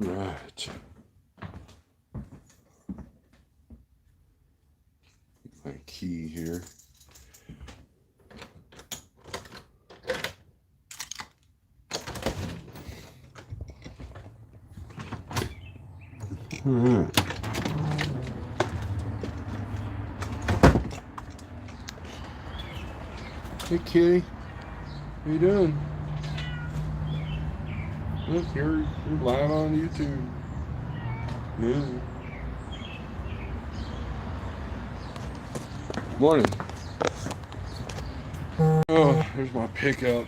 Right. My key here. All right. Hey, kitty. How you doing? Look, you're live on YouTube. Yeah. Morning. Oh, there's my pickup.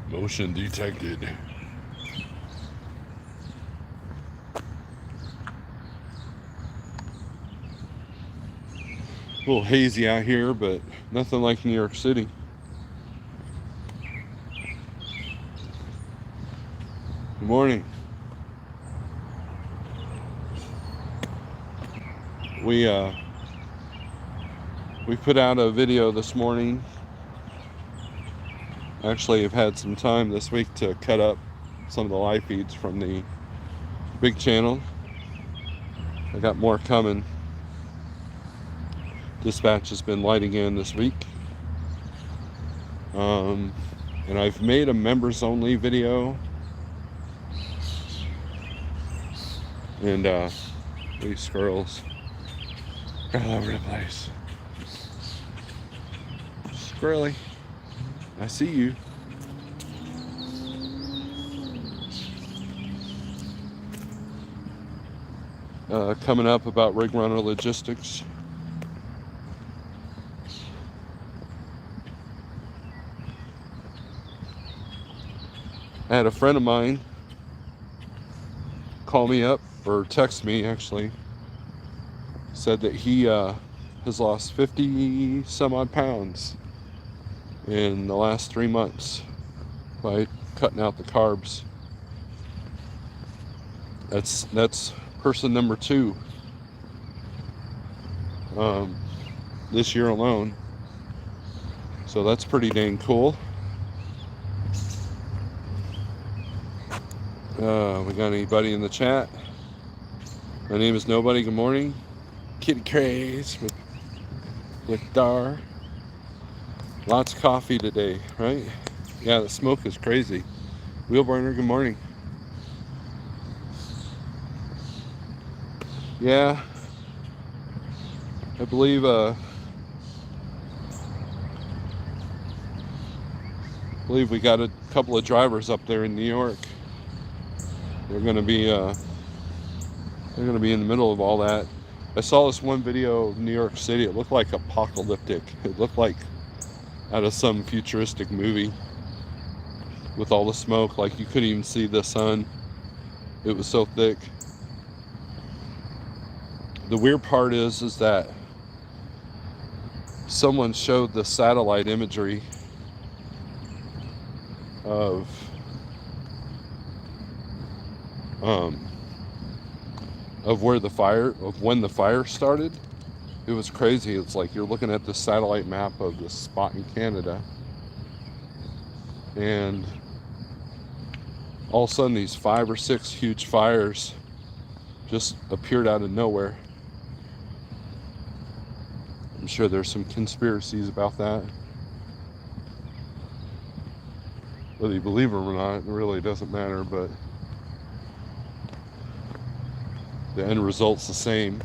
Motion detected. A little hazy out here, but nothing like New York City. Good morning. We put out a video this morning. Actually, I've had some time this week to cut up some of the live feeds from the big channel. I got more coming. Dispatch has been lighting in this week. And I've made a members only video. And these squirrels are all over the place. Squirrely, I see you. Coming up about Rig Runner Logistics. I had a friend of mine call me up, or text me actually, said that he has lost 50 some odd pounds in the last 3 months by cutting out the carbs. That's person number 2 this year alone. So that's pretty dang cool. We got anybody in the chat? My name is Nobody. Good morning. Kitty Craze with Dar. Lots of coffee today, right? Yeah, the smoke is crazy. Wheelburner, good morning. Yeah, I believe we got a couple of drivers up there in New York. They're gonna be in the middle of all that. I saw this one video of New York City. It looked like apocalyptic. It looked like out of some futuristic movie with all the smoke. Like you couldn't even see the sun. It was so thick. The weird part is that someone showed the satellite imagery of when the fire started. It was crazy. It's like you're looking at the satellite map of this spot in Canada, and all of a sudden these 5 or 6 huge fires just appeared out of nowhere. I'm sure there's some conspiracies about that. Whether you believe them or not, it really doesn't matter, but the end result's the same.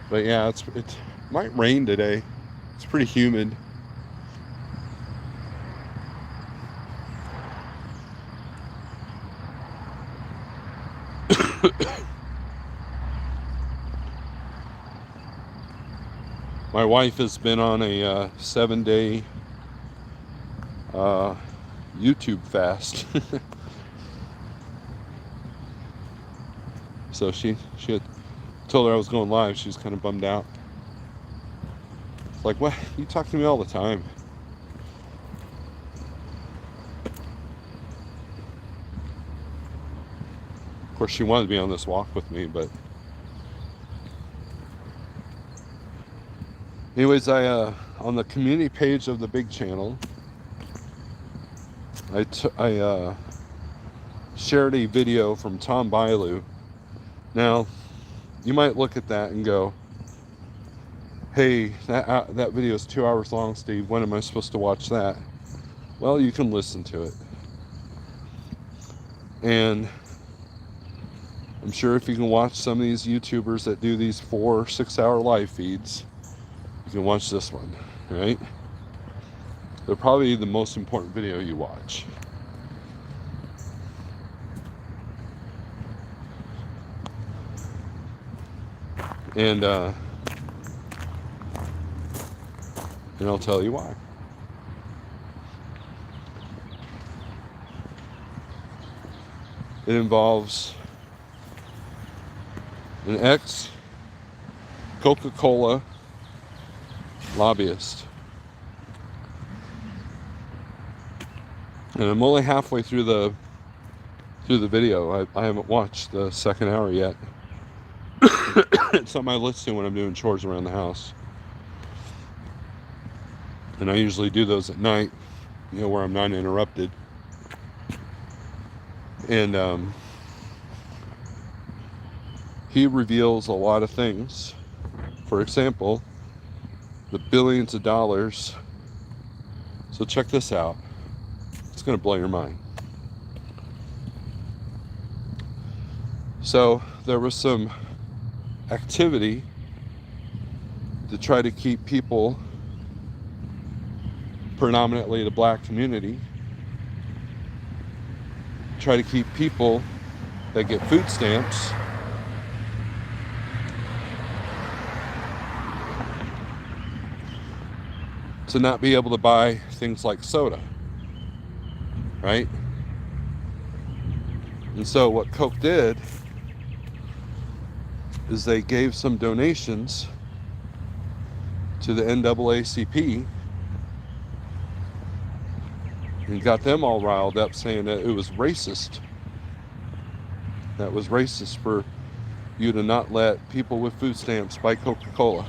But yeah, it might rain today. It's pretty humid. My wife has been on a 7-day YouTube fast. So she had told her I was going live. She was kind of bummed out. It's like, what? You talk to me all the time. Of course, she wanted to be on this walk with me, but Anyways, I on the community page of the big channel, I shared a video from Tom Bialu. Now, you might look at that and go, hey, that video is 2 hours long, Steve. When am I supposed to watch that? Well, you can listen to it. And I'm sure if you can watch some of these YouTubers that do these 4 or 6 hour live feeds, you can watch this one, right? They're probably the most important video you watch. And I'll tell you why. It involves an ex-Coca-Cola lobbyist. And I'm only halfway through the video. I haven't watched the second hour yet. It's on my list when I'm doing chores around the house. And I usually do those at night, you know, where I'm not interrupted. And he reveals a lot of things. For example, the billions of dollars. So check this out. It's going to blow your mind. So there was some activity to try to keep people, predominantly the black community, try to keep people that get food stamps to not be able to buy things like soda, right? And so what Coke did is they gave some donations to the NAACP and got them all riled up, saying that it was racist. That was racist for you to not let people with food stamps buy Coca-Cola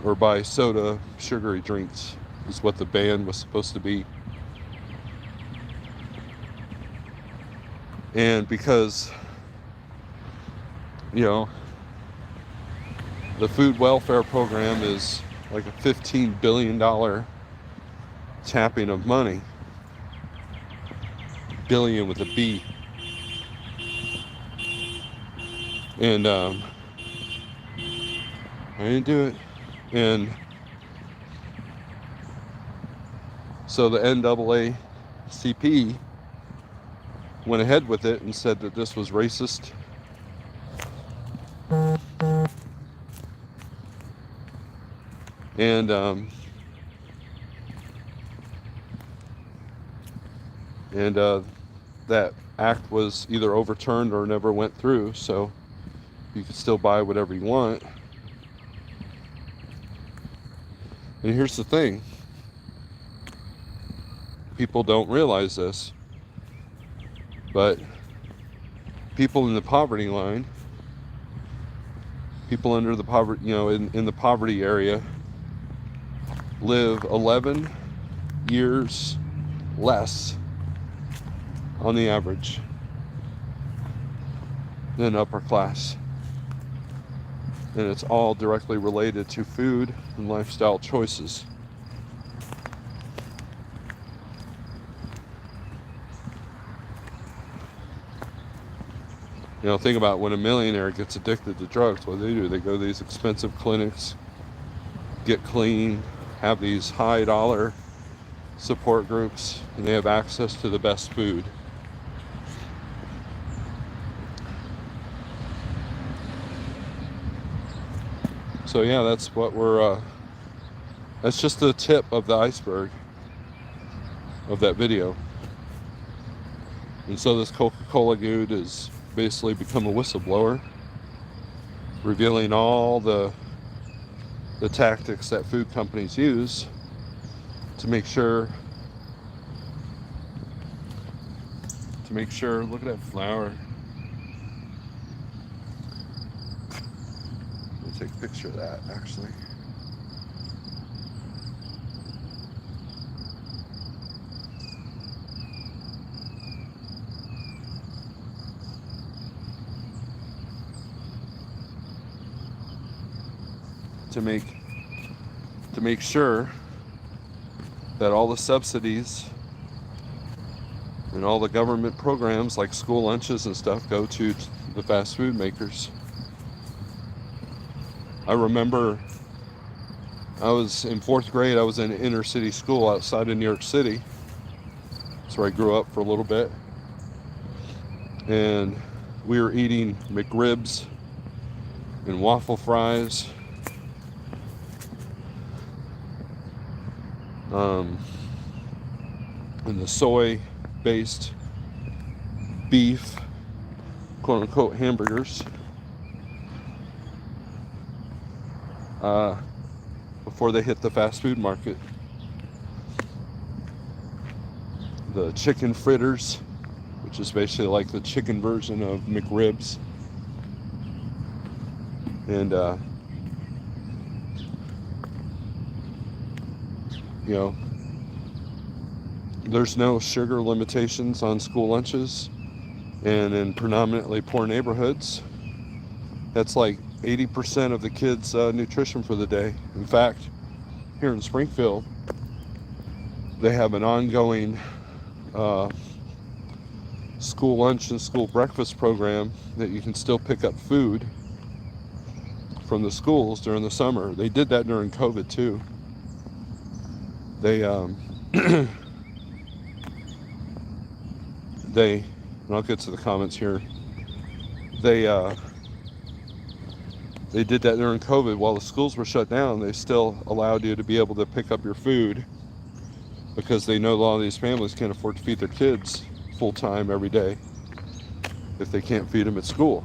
or buy soda, sugary drinks, is what the ban was supposed to be. And because, you know, the food welfare program is like a $15 billion tapping of money. Billion with a B. And I didn't do it. And so the NAACP went ahead with it and said that this was racist. And that act was either overturned or never went through, so you could still buy whatever you want. And here's the thing. People don't realize this, but people in the poverty line, people under the poverty, you know, in the poverty area, live 11 years less on the average than upper class. And it's all directly related to food and lifestyle choices. You know, think about when a millionaire gets addicted to drugs, what do? They go to these expensive clinics, get clean, have these high dollar support groups, and they have access to the best food. So yeah, that's what we're, that's just the tip of the iceberg of that video. And so this Coca-Cola dude has basically become a whistleblower, revealing all the tactics that food companies use to make sure, look at that flower. Take a picture of that, actually. to make sure that all the subsidies and all the government programs like school lunches and stuff go to the fast food makers. I remember I was in 4th grade. I was in an inner city school outside of New York City. That's where I grew up for a little bit. And we were eating McRibs and waffle fries. And the soy-based beef, quote-unquote, hamburgers. Before they hit the fast food market. The chicken fritters, which is basically like the chicken version of McRibs. And, you know, there's no sugar limitations on school lunches. And in predominantly poor neighborhoods, that's like 80% of the kids' nutrition for the day. In fact, here in Springfield, they have an ongoing school lunch and school breakfast program that you can still pick up food from the schools during the summer. They did that during COVID too. They and I'll get to the comments here. They did that during COVID. While the schools were shut down, they still allowed you to be able to pick up your food because they know a lot of these families can't afford to feed their kids full time every day if they can't feed them at school.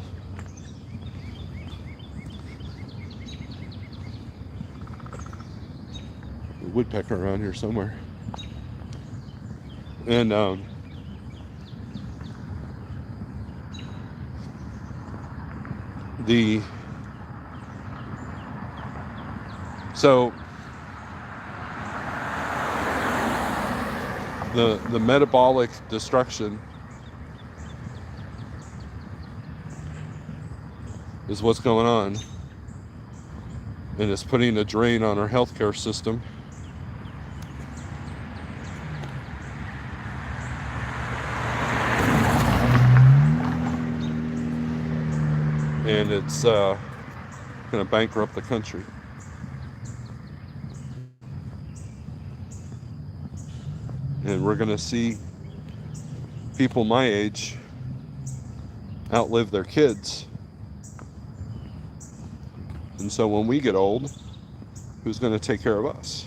A woodpecker around here somewhere. And the metabolic destruction is what's going on, and it's putting a drain on our healthcare system. And it's going to bankrupt the country. And we're going to see people my age outlive their kids. And so when we get old, who's going to take care of us?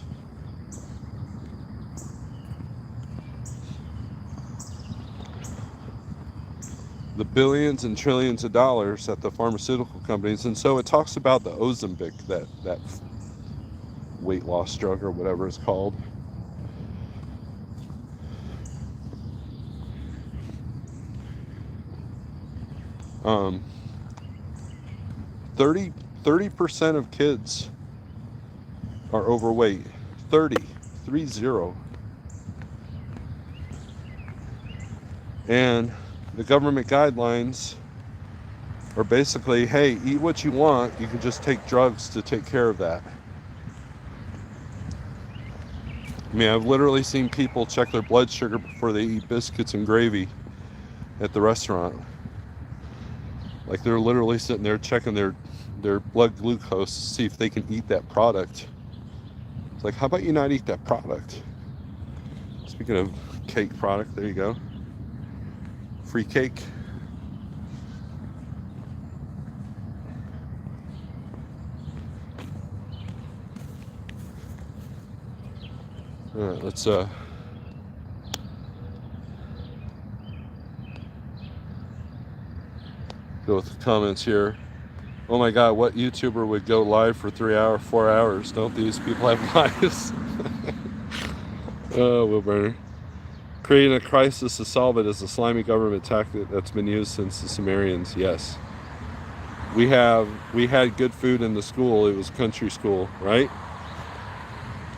The billions and trillions of dollars at the pharmaceutical companies. And so it talks about the Ozempic, that weight loss drug or whatever it's called. 30% of kids are overweight. 30. And the government guidelines are basically, hey, eat what you want. You can just take drugs to take care of that. I mean, I've literally seen people check their blood sugar before they eat biscuits and gravy at the restaurant. Like they're literally sitting there checking their blood glucose to see if they can eat that product. It's like, how about you not eat that product? Speaking of cake product, there you go. Free cake. All right, let's go with the comments here. Oh my God, what YouTuber would go live for 3 hours, 4 hours? Don't these people have lives? Oh, Will Burner. Creating a crisis to solve it is a slimy government tactic that's been used since the Sumerians. Yes. We had good food in the school. It was country school, right?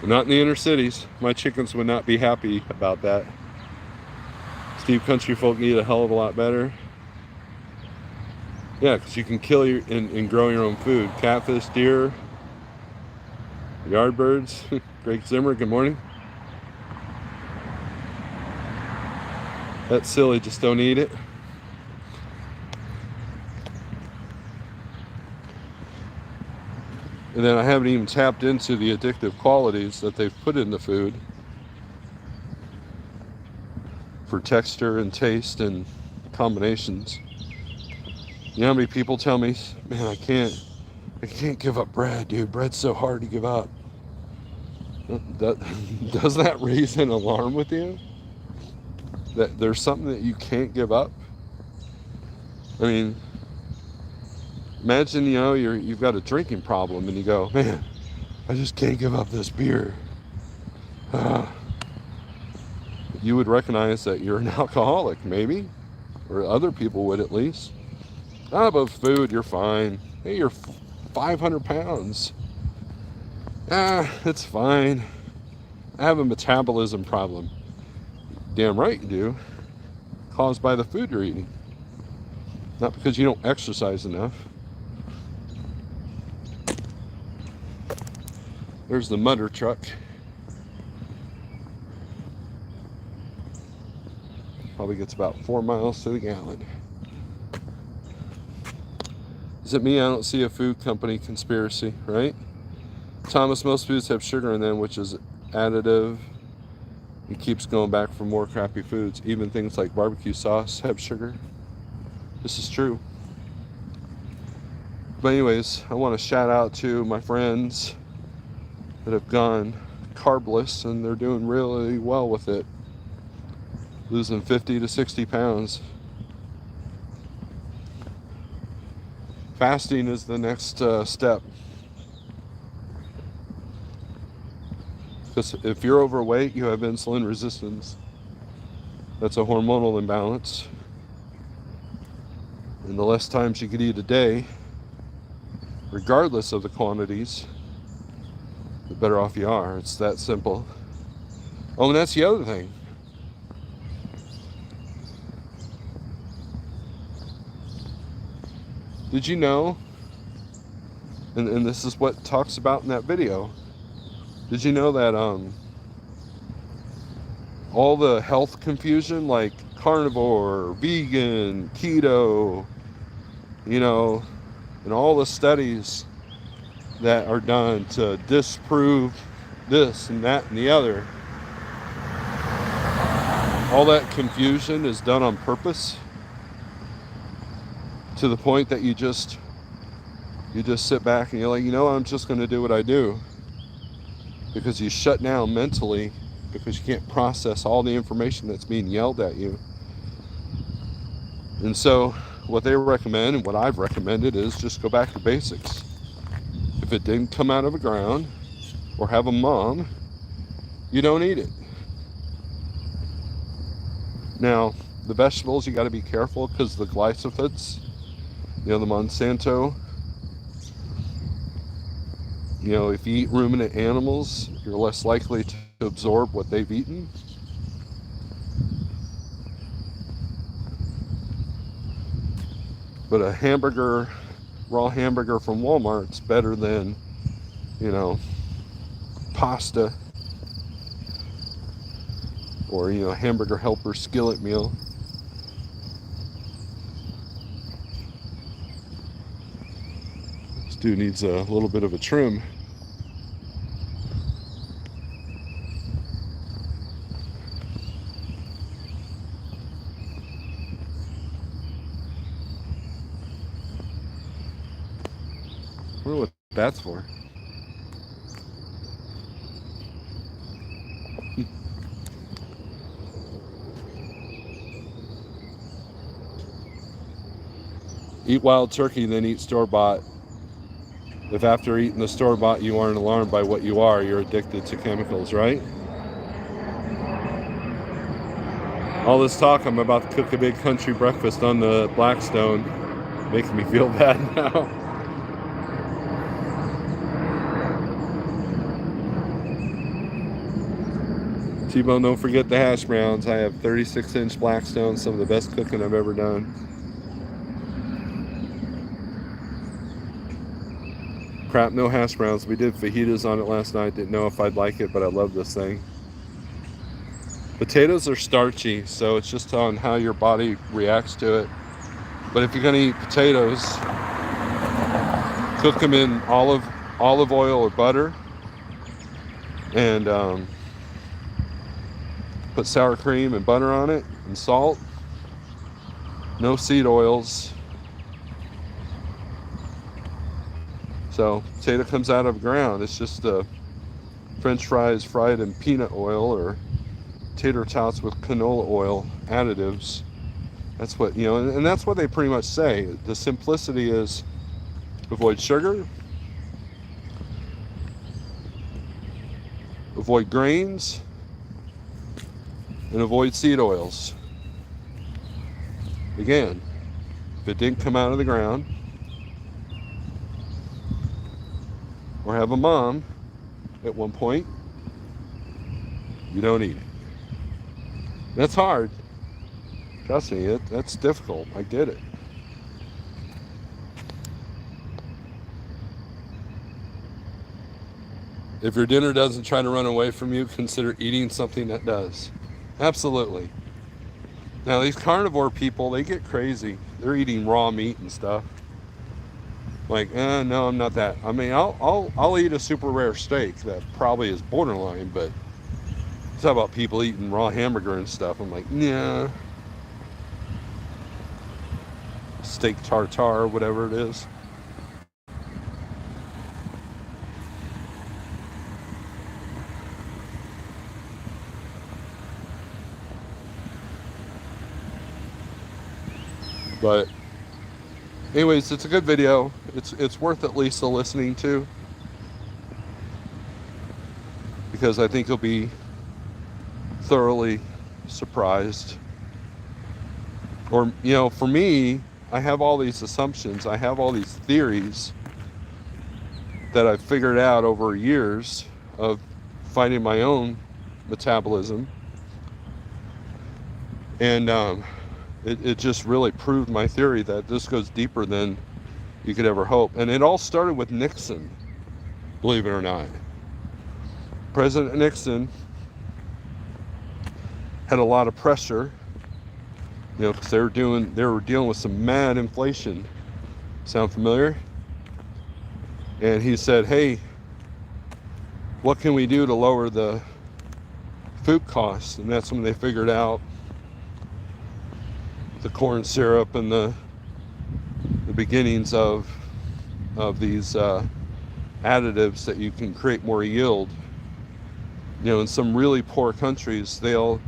Not in the inner cities. My chickens would not be happy about that. Steve, country folk need a hell of a lot better. Yeah, because you can kill and grow your own food. Catfish, deer, Yardbirds. Greg Zimmer, good morning. That's silly, just don't eat it. And then I haven't even tapped into the addictive qualities that they've put in the food for texture and taste and combinations. You know how many people tell me, man, I can't give up bread, dude. Bread's so hard to give up. Does that raise an alarm with you? That there's something that you can't give up? I mean, imagine, you know, you've got a drinking problem and you go, man, I just can't give up this beer. You would recognize that you're an alcoholic, maybe, or other people would at least. But food, you're fine. Hey, you're 500 pounds. It's fine. I have a metabolism problem. Damn right you do. Caused by the food you're eating. Not because you don't exercise enough. There's the mutter truck. Probably gets about 4 miles to the gallon. Is it me? I don't see a food company conspiracy, right? Thomas, most foods have sugar in them, which is additive. It keeps going back for more crappy foods. Even things like barbecue sauce have sugar. This is true. But anyways, I want to shout out to my friends that have gone carbless and they're doing really well with it. Losing 50 to 60 pounds. Fasting is the next step. Because if you're overweight, you have insulin resistance. That's a hormonal imbalance. And the less times you could eat a day, regardless of the quantities, the better off you are. It's that simple. Oh, and that's the other thing. Did you know, and this is what talks about in that video, did you know that all the health confusion like carnivore, vegan, keto, you know, and all the studies that are done to disprove this and that and the other, all that confusion is done on purpose to the point that you just sit back and you're like, you know, I'm just going to do what I do, because you shut down mentally because you can't process all the information that's being yelled at you. And so what they recommend and what I've recommended is just go back to basics. If it didn't come out of the ground or have a mom, you don't eat it. Now, the vegetables, you got to be careful because the glyphosates, you know, the Monsanto, you know, if you eat ruminant animals, you're less likely to absorb what they've eaten. But a hamburger, raw hamburger from Walmart's better than, you know, pasta or, you know, hamburger helper skillet meal. This dude needs a little bit of a trim. I wonder what that's for. Eat wild turkey, then eat store-bought. If after eating the store-bought you aren't alarmed by what you are, you're addicted to chemicals, right? All this talk, I'm about to cook a big country breakfast on the Blackstone. Making me feel bad now. T-Bone, don't forget the hash browns. I have 36-inch Blackstone, some of the best cooking I've ever done. Crap, no hash browns. We did fajitas on it last night. Didn't know if I'd like it, but I love this thing. Potatoes are starchy, so it's just on how your body reacts to it. But if you're gonna eat potatoes, cook them in olive oil or butter, and put sour cream and butter on it and salt. No seed oils. So potato comes out of the ground. It's just French fries fried in peanut oil, or tater tots with canola oil additives. That's what, you know, and that's what they pretty much say. The simplicity is avoid sugar, avoid grains, and avoid seed oils. Again, if it didn't come out of the ground, or have a mom at one point, you don't eat it. That's hard. Trust me, that's difficult. I get it. If your dinner doesn't try to run away from you, consider eating something that does. Absolutely. Now, these carnivore people, they get crazy. They're eating raw meat and stuff. Like, no, I'm not that. I mean, I'll eat a super rare steak that probably is borderline, but it's not about people eating raw hamburger and stuff. I'm like, nah. Steak tartare, whatever it is. But anyways, it's a good video. It's worth at least listening to, because I think you'll be thoroughly surprised. Or, you know, for me, I have all these assumptions, I have all these theories that I've figured out over years of fighting my own metabolism, and it just really proved my theory that this goes deeper than you could ever hope. And it all started with Nixon, believe it or not. President Nixon had a lot of pressure, you know, because they were dealing with some mad inflation. Sound familiar? And he said, hey, what can we do to lower the food costs? And that's when they figured out the corn syrup and the beginnings of these additives that you can create more yield. You know, in some really poor countries, they'll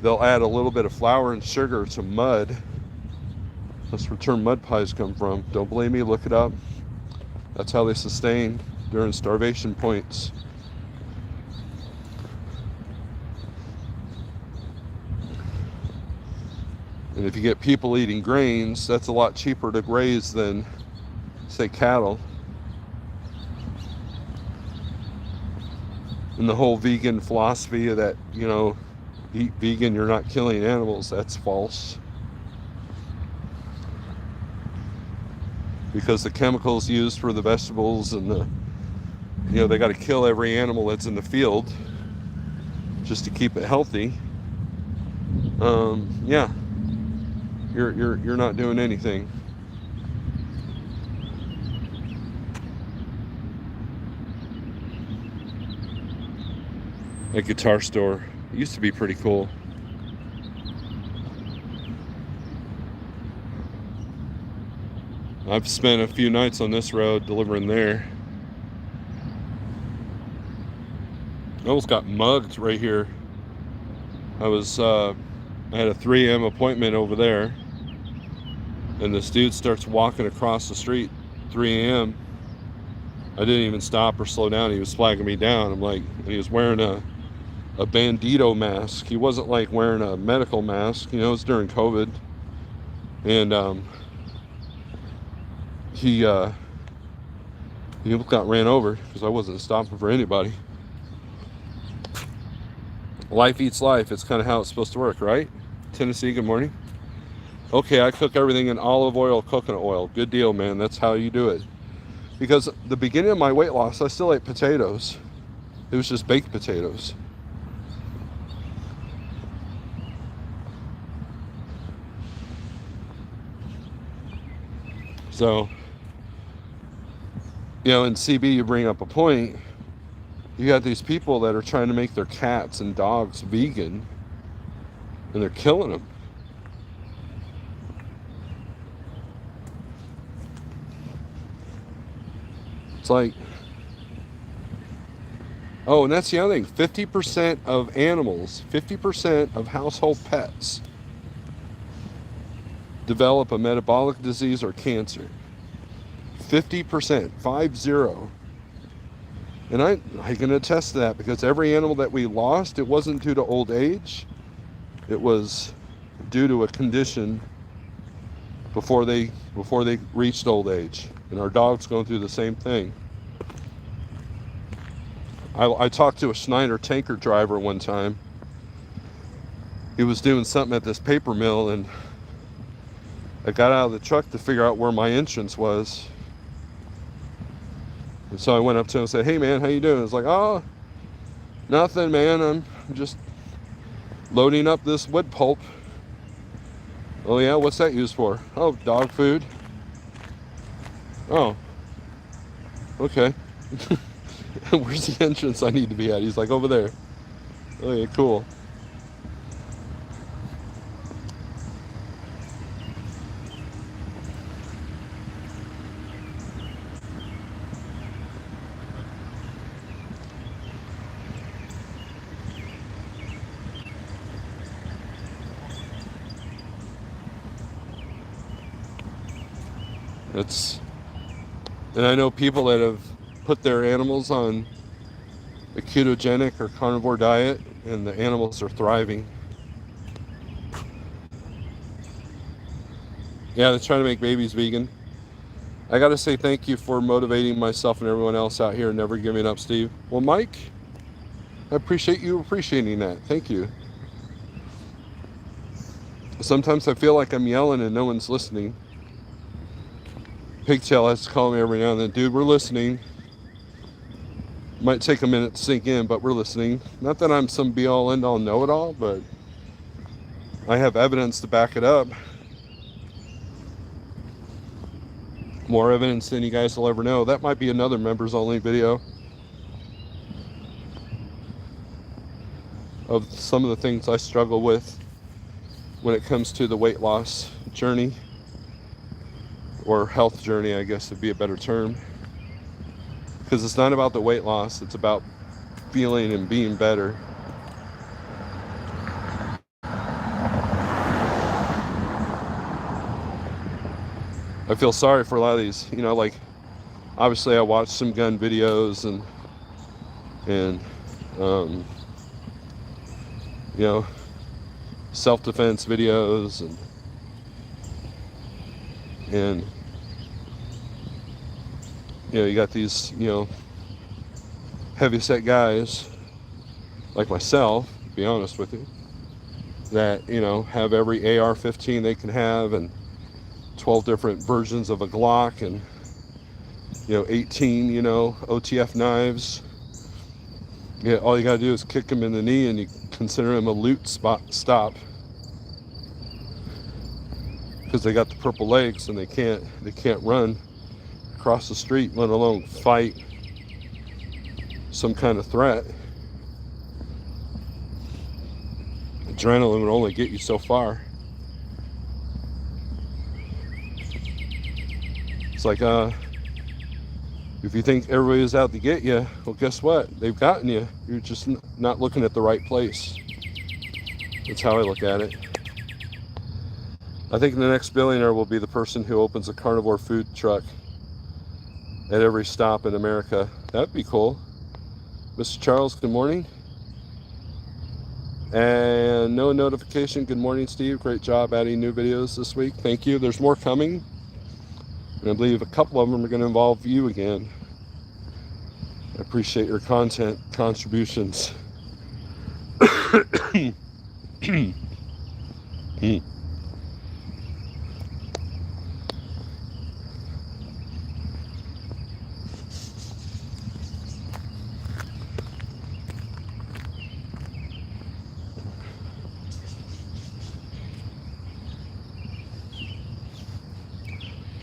add a little bit of flour and sugar to mud. That's where term mud pies come from. Don't believe me, look it up. That's how they sustain during starvation points. And if you get people eating grains, that's a lot cheaper to graze than, say, cattle. And the whole vegan philosophy of that, you know, eat vegan, you're not killing animals, that's false. Because the chemicals used for the vegetables and you know, they got to kill every animal that's in the field just to keep it healthy. Yeah, you're not doing anything. A guitar store. It used to be pretty cool. I've spent a few nights on this road delivering there. I almost got mugged right here. I had a 3 a.m. appointment over there, and this dude starts walking across the street 3 a.m. I didn't even stop or slow down. He was flagging me down. I'm like, and he was wearing a bandito mask. He wasn't like wearing a medical mask, you know, it's during COVID. And he got ran over because I wasn't stopping for anybody. Life eats life. It's kind of how it's supposed to work, right? Tennessee, good morning. Okay, I cook everything in olive oil, coconut oil. Good deal, man. That's how you do it. Because the beginning of my weight loss, I still ate potatoes. It was just baked potatoes. So, you know, in CB, you bring up a point. You got these people that are trying to make their cats and dogs vegan, and they're killing them. It's like, oh, and that's the other thing. 50% of animals, 50% of household pets develop a metabolic disease or cancer. 50%, 50. And I can attest to that, because every animal that we lost, it wasn't due to old age. It was due to a condition before they reached old age. And our dog's going through the same thing. I talked to a Schneider tanker driver one time. He was doing something at this paper mill, and I got out of the truck to figure out where my entrance was. And so I went up to him and said, "Hey man, how you doing?" It's like, "Oh, nothing, man. I'm just loading up this wood pulp." "Oh yeah, what's that used for?" "Oh, dog food." "Oh, okay." "Where's the entrance I need to be at?" He's like, "Over there." "Oh yeah, cool." And I know people that have put their animals on a ketogenic or carnivore diet, and the animals are thriving. Yeah, they're trying to make babies vegan. I gotta say thank you for motivating myself and everyone else out here and never giving up, Steve. Well, Mike, I appreciate you appreciating that. Thank you. Sometimes I feel like I'm yelling and no one's listening. Pigtail has to call me every now and then. "Dude, we're listening." Might take a minute to sink in, but we're listening. Not that I'm some be-all, end-all, know-it-all, but I have evidence to back it up. More evidence than you guys will ever know. That might be another members-only video of some of the things I struggle with when it comes to the weight loss journey, or health journey, I guess would be a better term. Because it's not about the weight loss, it's about feeling and being better. I feel sorry for a lot of these, you know, like, obviously I watched some gun videos and you know, self-defense videos, and you know, you got these, you know, heavy-set guys like myself, to be honest with you, that, you know, have every AR-15 they can have, and 12 different versions of a Glock, and, you know, 18, you know, OTF knives. Yeah, all you gotta do is kick them in the knee and you consider them a loot stop, because they got the purple legs and they can't run across the street, let alone fight some kind of threat. Adrenaline would only get you so far. It's like, if you think everybody's out to get you, well, guess what? They've gotten you. You're just not looking at the right place. That's how I look at it. I think the next billionaire will be the person who opens a carnivore food truck at every stop in America. That'd be cool. Mr. Charles, good morning. And no notification. Good morning, Steve. Great job adding new videos this week. Thank you. There's more coming. And I believe a couple of them are going to involve you again. I appreciate your content contributions.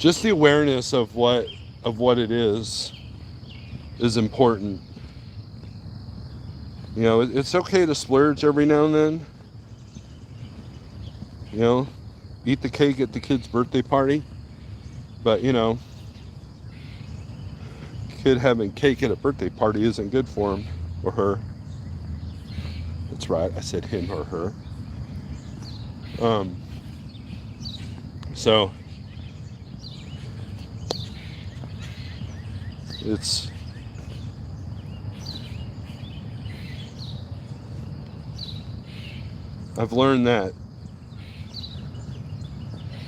just the awareness of what it is important. You know, it's okay to splurge every now and then. You know, eat the cake at the kid's birthday party. But, you know, kid having cake at a birthday party isn't good for him or her. That's right, I said him or her. So I've learned that.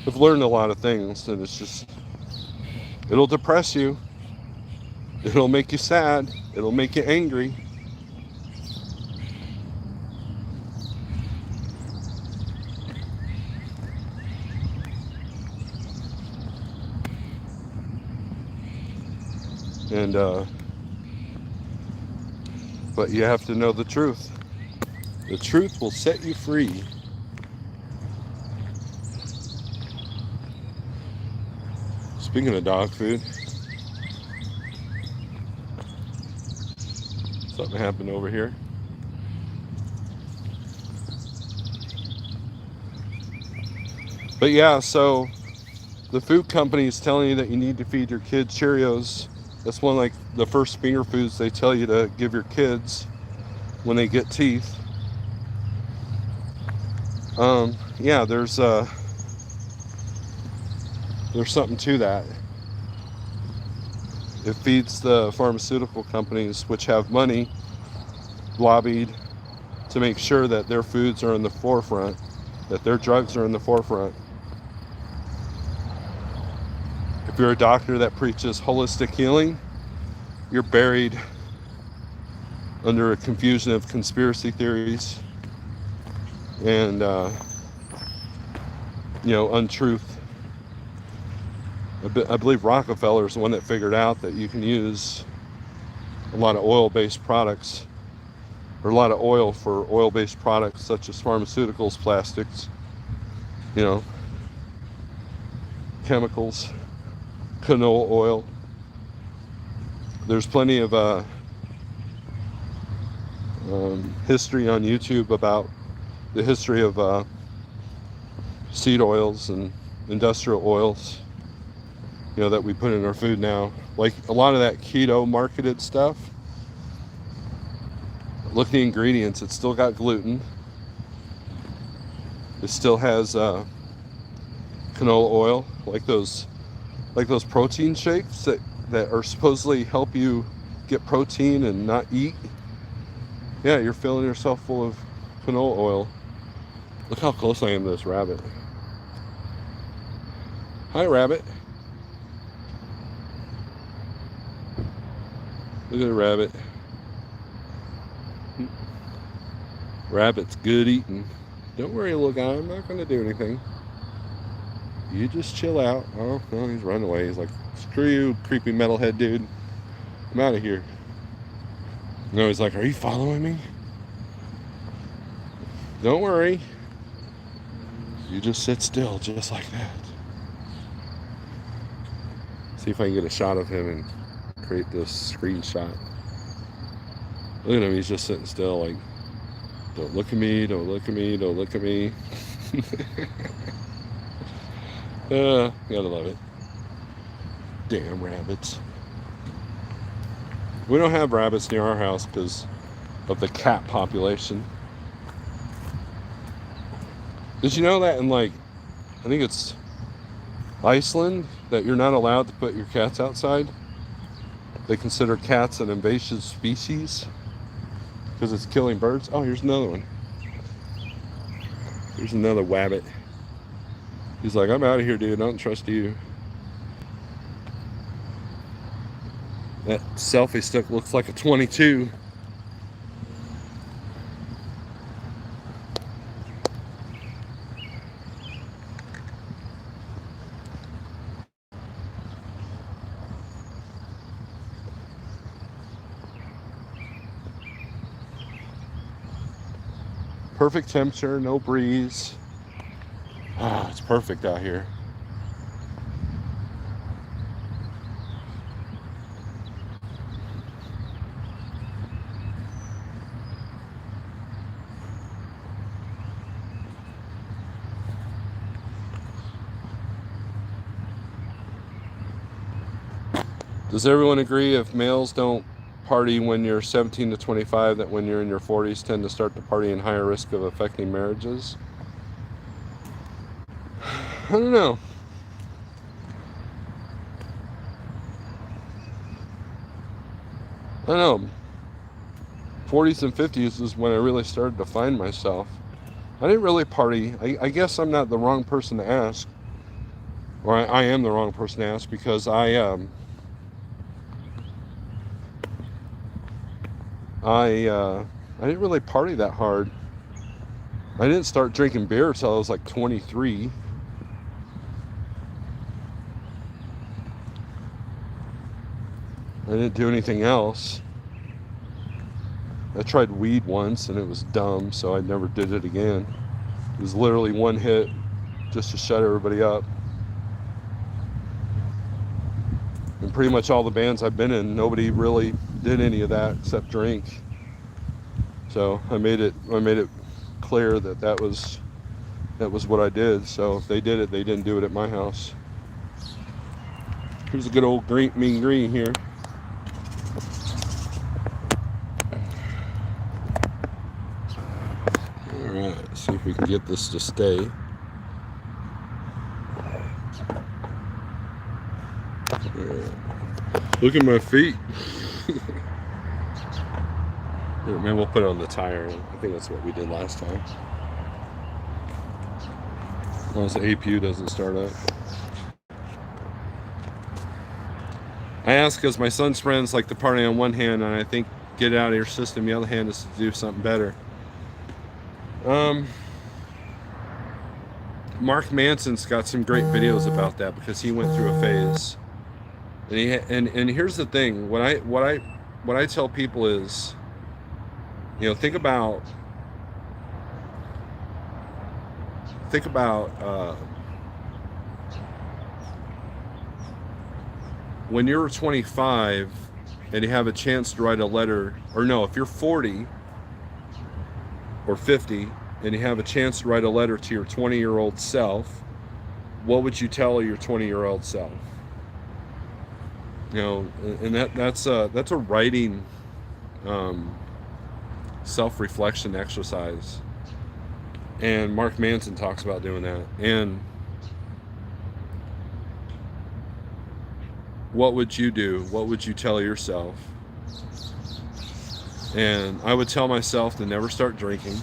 I've learned a lot of things, and it's just, it'll depress you. It'll make you sad. It'll make you angry. And, but you have to know the truth. The truth will set you free. Speaking of dog food, something happened over here. But yeah, so the food company is telling you that you need to feed your kids Cheerios. That's one of like the first finger foods they tell you to give your kids when they get teeth. Yeah, there's something to that. It feeds the pharmaceutical companies, which have money, lobbied to make sure that their foods are in the forefront, that their drugs are in the forefront. If you're a doctor that preaches holistic healing, you're buried under a confusion of conspiracy theories and, untruth. I believe Rockefeller is the one that figured out that you can use a lot of oil-based products, or a lot of oil for oil-based products such as pharmaceuticals, plastics, chemicals, canola oil. There's plenty of history on YouTube about the history of seed oils and industrial oils, that we put in our food now. Like a lot of that keto marketed stuff, look at the ingredients. It's still got gluten. It still has canola oil, like those protein shakes that are supposedly help you get protein and not eat. Yeah, you're filling yourself full of canola oil. Look how close I am to this rabbit. Hi, rabbit. Look at the rabbit. Rabbit's good eating. Don't worry, little guy. I'm not going to do anything. You just chill out. Oh, no, he's running away. He's like, screw you, creepy metalhead dude. I'm out of here. No, he's like, are you following me? Don't worry. You just sit still, just like that. See if I can get a shot of him and create this screenshot. Look at him, he's just sitting still like, don't look at me, don't look at me, don't look at me. Gotta love it. Damn rabbits. We don't have rabbits near our house because of the cat population. Did you know that in I think it's Iceland, that you're not allowed to put your cats outside? They consider cats an invasive species because it's killing birds. Oh, here's another one. Here's another wabbit. He's like, I'm out of here, dude. I don't trust you. That selfie stick looks like a 22. Perfect temperature, no breeze. Ah, it's perfect out here. Does everyone agree if males don't party when you're 17 to 25, that when you're in your 40s tend to start to party in higher risk of affecting marriages? I don't know. I don't know. 40s and 50s is when I really started to find myself. I didn't really party. I guess I'm not the wrong person to ask. Or I am the wrong person to ask, because I didn't really party that hard. I didn't start drinking beer until I was like 23. I didn't do anything else. I tried weed once and it was dumb, so I never did it again. It was literally one hit just to shut everybody up. And pretty much all the bands I've been in, nobody really did any of that except drink. So I made it clear that was what I did. So if they did it, they didn't do it at my house. Here's a good old mean green here. Alright, see if we can get this to stay. Look at my feet. Here, maybe we'll put it on the tire. I think that's what we did last time. As long as the APU doesn't start up. I ask because my son's friends like to party on one hand, and I think get it out of your system. The other hand is to do something better. Mark Manson's got some great videos about that, because he went through a phase. And here's the thing. What I tell people is, you know, think about when you're 25 and you have a chance to write a letter, or no, if you're 40 or 50 and you have a chance to write a letter to your 20-year-old self, what would you tell your 20-year-old self? You know, and that's a writing self-reflection exercise. And Mark Manson talks about doing that. And what would you do? What would you tell yourself? And I would tell myself to never start drinking.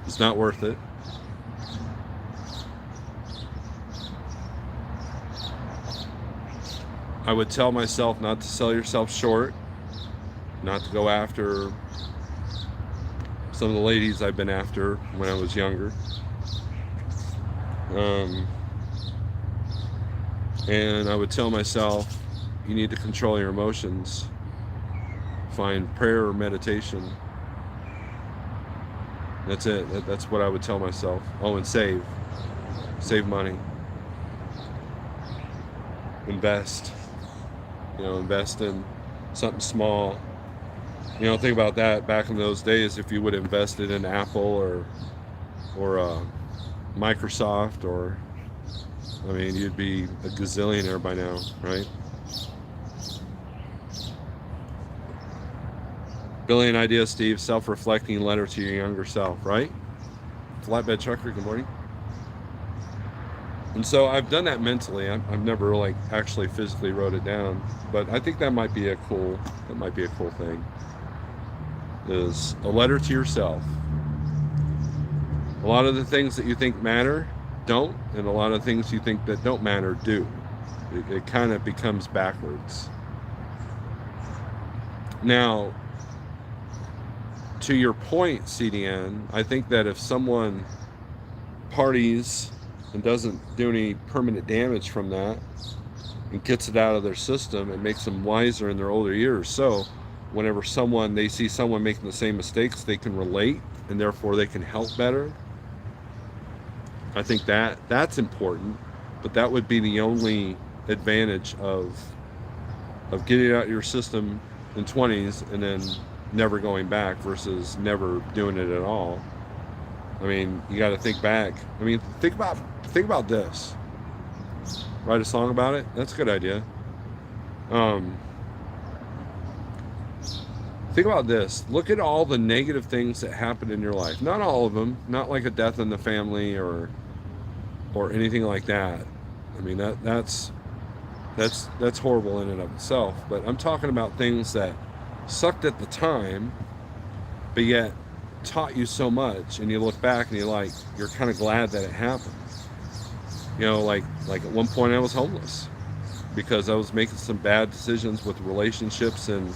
It's not worth it. I would tell myself not to sell yourself short, not to go after some of the ladies I've been after when I was younger. And I would tell myself, you need to control your emotions. Find prayer or meditation. That's it. That's what I would tell myself. Oh, and save money. Invest. You know, invest in something small. You know, think about that. Back in those days, if you would have invested in Apple or Microsoft, or, I mean, you'd be a gazillionaire by now, right? Brilliant idea, Steve. Self-reflecting letter to your younger self, right? Flatbed trucker, good morning. And so I've done that mentally. I've never like actually physically wrote it down, but I think that might be a cool thing. Is a letter to yourself. A lot of the things that you think matter don't, and a lot of things you think that don't matter do. It kind of becomes backwards. Now, to your point, CDN, I think that if someone parties and doesn't do any permanent damage from that and gets it out of their system, it makes them wiser in their older years. So whenever they see someone making the same mistakes, they can relate, and therefore they can help better. I think that's important, but that would be the only advantage of getting it out of your system in 20s and then never going back versus never doing it at all. I mean, you got to think back. I mean, think about this. Write a song about it. That's a good idea. Um, think about this. Look at all the negative things that happen in your life. Not all of them. Not like a death in the family or anything like that. I mean, that's horrible in and of itself. But I'm talking about things that sucked at the time, but yet taught you so much, and you look back and you're kind of glad that it happened. You know, like at one point I was homeless because I was making some bad decisions with relationships and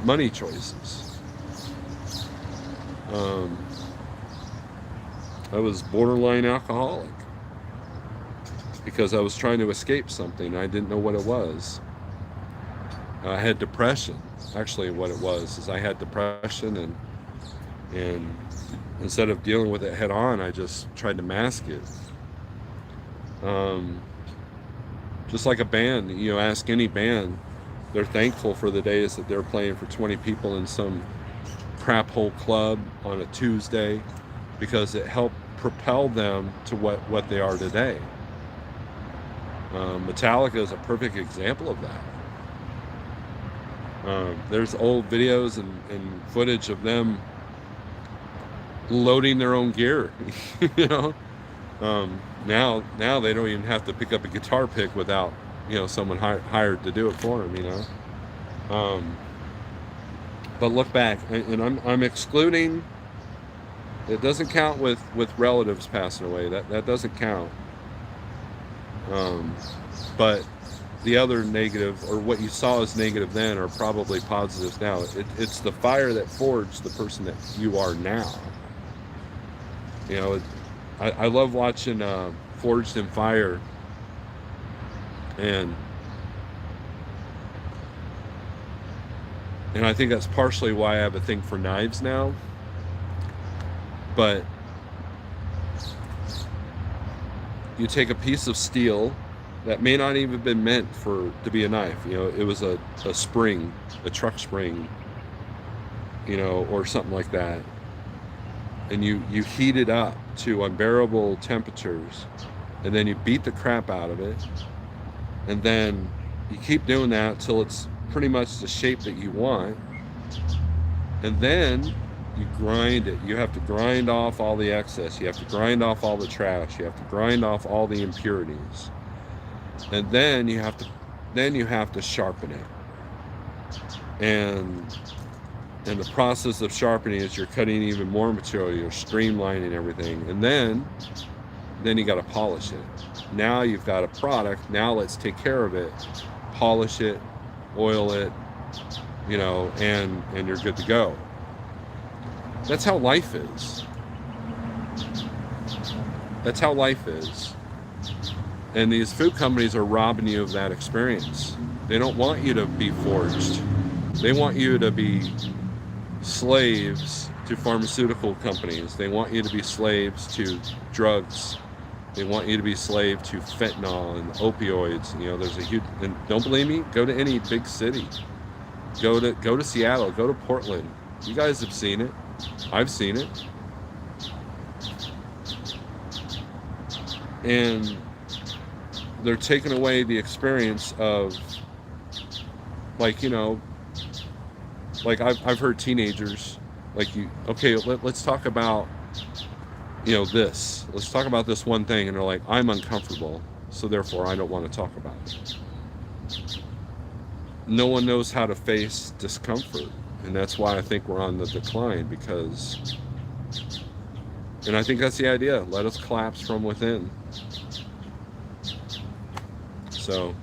money choices. I was borderline alcoholic because I was trying to escape something. I didn't know what it was. I had depression. Actually, what it was is I had depression, and instead of dealing with it head on, I just tried to mask it. Just like a band, you know, ask any band, they're thankful for the days that they're playing for 20 people in some crap hole club on a Tuesday, because it helped propel them to what they are today. Metallica is a perfect example of that. There's old videos and footage of them loading their own gear. You know, now they don't even have to pick up a guitar pick without, you know, someone hired to do it for them. You know, but look back, and I'm excluding. It doesn't count with relatives passing away. That doesn't count. But the other negative, or what you saw as negative then, are probably positives now. It's the fire that forged the person that you are now. You know, I love watching Forged in Fire, and I think that's partially why I have a thing for knives now. But you take a piece of steel that may not even have been meant to be a knife. You know, it was a spring, a truck spring, you know, or something like that. And you heat it up to unbearable temperatures, and then you beat the crap out of it, and then you keep doing that till it's pretty much the shape that you want, and then you grind it. You have to grind off all the excess. You have to grind off all the trash. You have to grind off all the impurities. And then you have to sharpen it. And the process of sharpening is you're cutting even more material, you're streamlining everything, and then you got to polish it. Now you've got a product. Now let's take care of it, polish it, oil it, you know, and you're good to go. That's how life is. That's how life is. And these food companies are robbing you of that experience. They don't want you to be forged. They want you to be slaves to pharmaceutical companies. They want you to be slaves to drugs. They want you to be slave to fentanyl and opioids. You know, there's a huge, and don't believe me, go to any big city. Go to Seattle, go to Portland. You guys have seen it. I've seen it. And they're taking away the experience of, like, you know, like I've heard teenagers, like, let's talk about, you know, this. Let's talk about this one thing. And they're like, I'm uncomfortable, so therefore I don't want to talk about it. No one knows how to face discomfort. And that's why I think we're on the decline, because, and I think that's the idea. Let us collapse from within. So,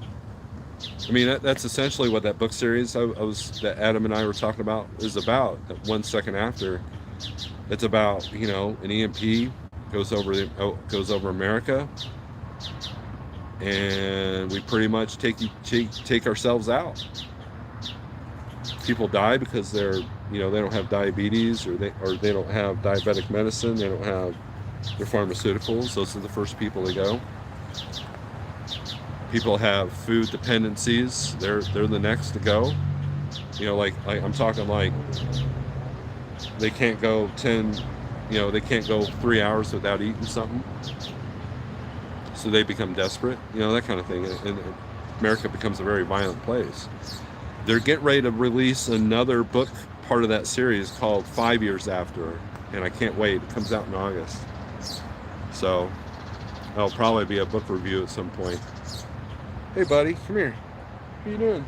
I mean, that's essentially what that book series that Adam and I were talking about is about. That 1 second after, it's about, you know, an EMP goes over America, and we pretty much take ourselves out. People die because they're, you know, they don't have diabetes, or they don't have diabetic medicine, they don't have their pharmaceuticals. Those are the first people to go. People have food dependencies. They're the next to go. You know, like I'm talking like they can't go 3 hours without eating something. So they become desperate, you know, that kind of thing. And America becomes a very violent place. They're getting ready to release another book, part of that series, called 5 Years After, and I can't wait. It comes out in August. So that'll probably be a book review at some point. Hey buddy, come here. What are you doing?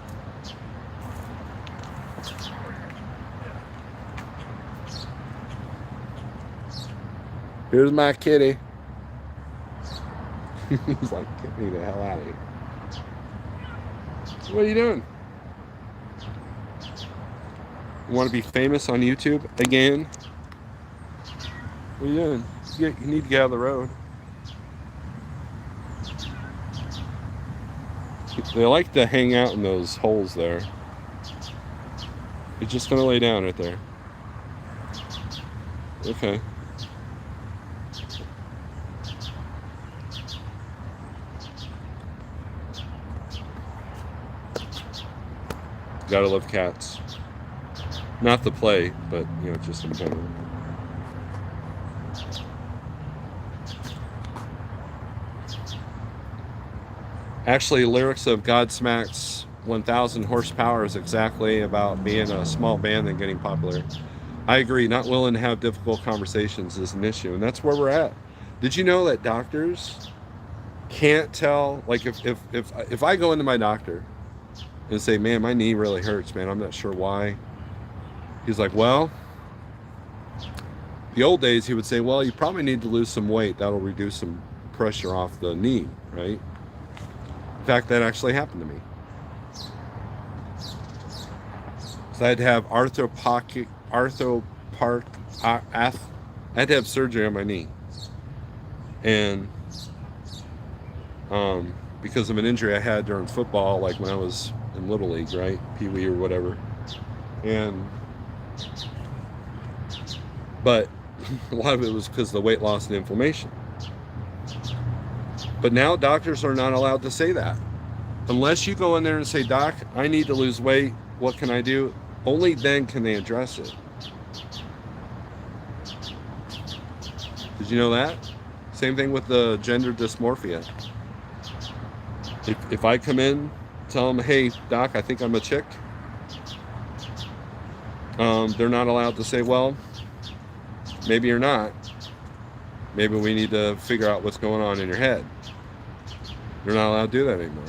Here's my kitty. He's like, get me the hell out of here. What are you doing? You want to be famous on YouTube again? What are you doing? You need to get out of the road. They like to hang out in those holes there. You're just going to lay down right there. Okay. Gotta love cats. Not the play, but you know, just in general. Actually, lyrics of Godsmack's 1000 horsepower is exactly about being a small band and getting popular. I agree, not willing to have difficult conversations is an issue, and that's where we're at. Did you know that doctors can't tell, like if I go into my doctor and say, man, my knee really hurts, man, I'm not sure why. He's like, well, the old days he would say, well, you probably need to lose some weight. That'll reduce some pressure off the knee, right? In fact, that actually happened to me. So I had to have I had to have surgery on my knee. And because of an injury I had during football, like when I was in Little League, right? Pee Wee or whatever. But a lot of it was because of the weight loss and inflammation. But now doctors are not allowed to say that. Unless you go in there and say, Doc, I need to lose weight. What can I do? Only then can they address it. Did you know that? Same thing with the gender dysmorphia. If I come in, tell them, hey, Doc, I think I'm a chick. They're not allowed to say, well, maybe you're not. Maybe we need to figure out what's going on in your head. They're not allowed to do that anymore.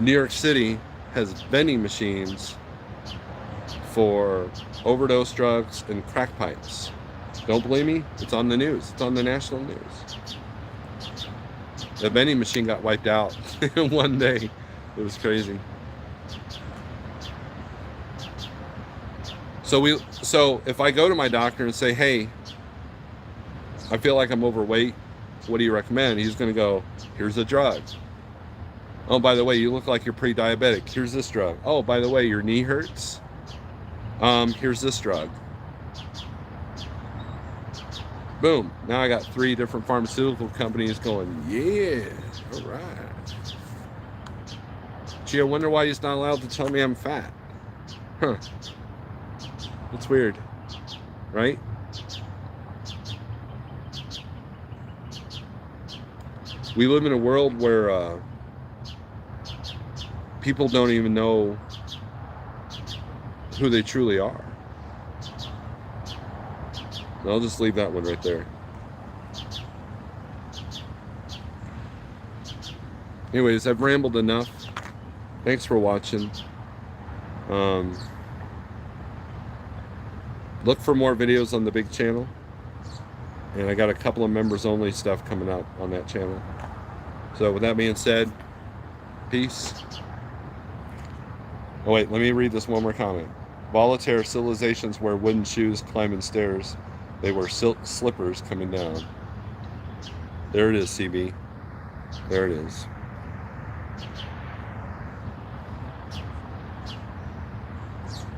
New York City has vending machines for overdose drugs and crack pipes. Don't believe me? It's on the news. It's on the national news. The vending machine got wiped out in one day. It was crazy. So if I go to my doctor and say, hey, I feel like I'm overweight, what do you recommend? He's going to go, here's a drug. Oh, by the way, you look like you're pre-diabetic. Here's this drug. Oh, by the way, your knee hurts. Here's this drug. Boom. Now I got 3 different pharmaceutical companies going, yeah, all right. Gee, I wonder why he's not allowed to tell me I'm fat. Huh. It's weird, right? We live in a world where people don't even know who they truly are. I'll just leave that one right there. Anyways, I've rambled enough. Thanks for watching. Look for more videos on the big channel. And I got a couple of members only stuff coming out on that channel. So with that being said, peace. Oh wait, let me read this one more comment. Voltaire civilizations wear wooden shoes climbing stairs. They wear silk slippers coming down. There it is, CB. There it is.